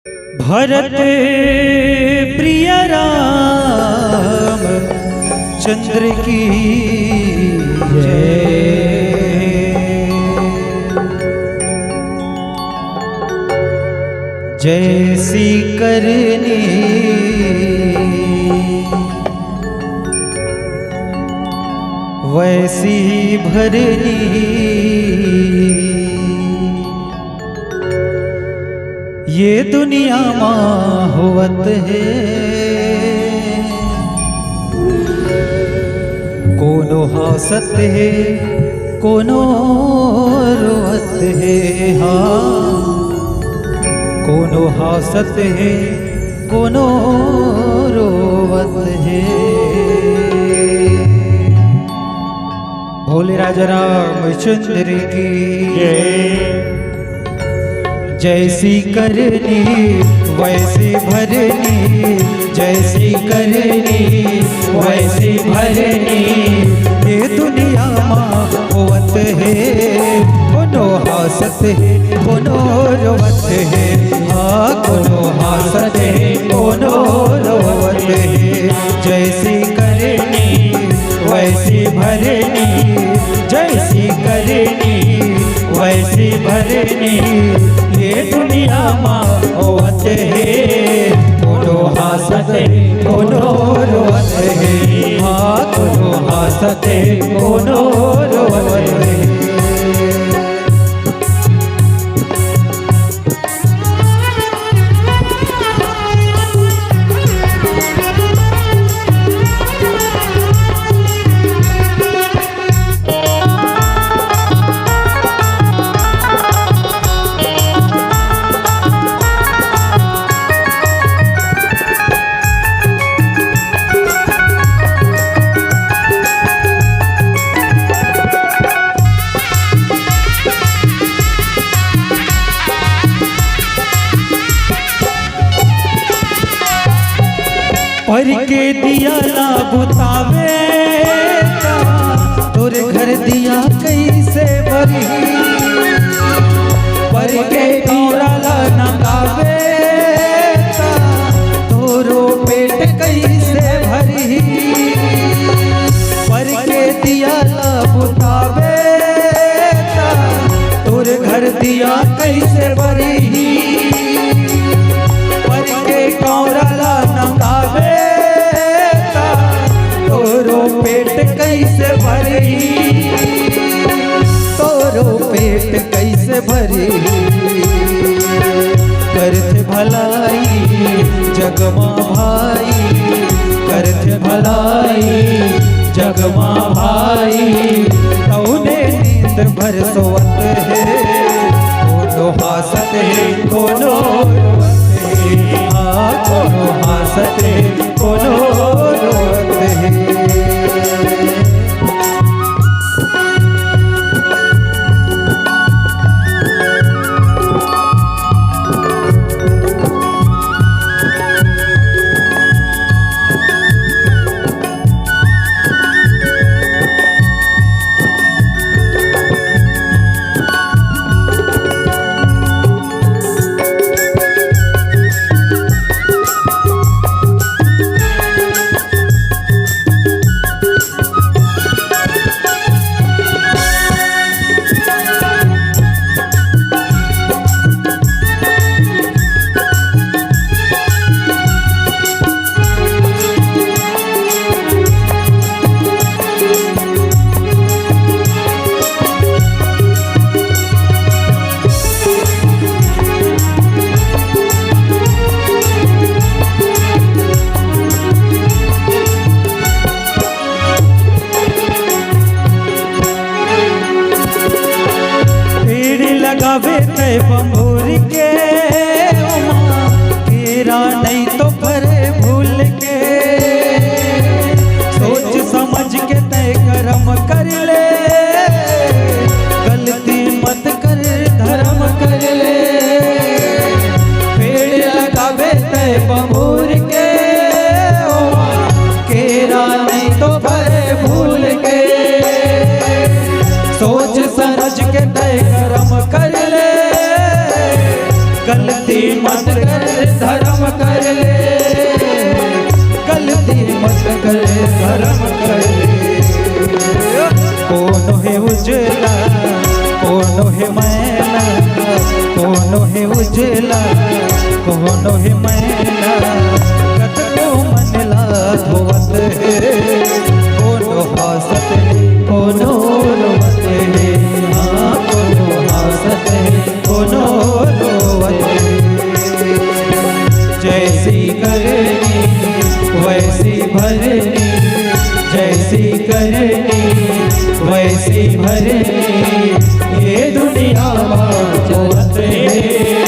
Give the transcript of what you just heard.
भरत प्रिय राम चंद्र की जय। जैसी करनी वैसी भरनी, ये दुनिया माँ होवत है। कोनो हंसत है कोनो रोवत है, हाँ कोनो हंसत है कोनो रोवत है। भोले राजा रामचंद्र की जय। जैसी करनी वैसी भरनी, जैसी करनी वैसी भरनी, ये दुनिया माँ होवत है। कोनो हंसत है कोनो रोवत है, हाँ कोनो हंसत है कोनो रोवत है। जैसी करनी वैसी भरनी, जैसी करनी वैसी भरनी, ये दुनिया माँ होवत है। कोनो हंसत है कोनो रोवत है, हाँ कोनो हंसत है कोनो रोवत है। पर के दिया ना बुतावे, तोरे घर दिया कैसे भरी। पर के दिया ना गावे, तोरो पेट कैसे भरी। पर के दिया ना बुतावे, तोरे घर दिया कैसे भरी। पर के कौराला नंगावे, तोरो पेट कैसे भरी। तोरो पेट कैसे भरी। करते भलाई जगमा भाई, करते भलाई जगमा भाई, कौने नींद भर सोवत है। कोनो हंसत है कोनो रोवत है, हाँ कोनो हंसत है कोनो रोवत है। लगावे ते बंबूर के केरा नहीं तो भरे भूल के। सोच समझ के तय कर्म कर ले, गलती मत कर धर्म कर ले। पेड़ लगावे ते बंबूर के केरा नहीं तो भरे भूल के। सोच समझ के तय कर्म कर ले, गलती मत कर करम करे। कौन है उजला कौन है मैला, कौन है उजला कौन है मैला, कतको मनला धोवत है, कौन हासत है कौन रोवत है, हाँ कौन हासत है कौन रोवत है। जैसी करनी वैसी भरनी, जैसी करनी वैसी भरनी, ये दुनिया बात है।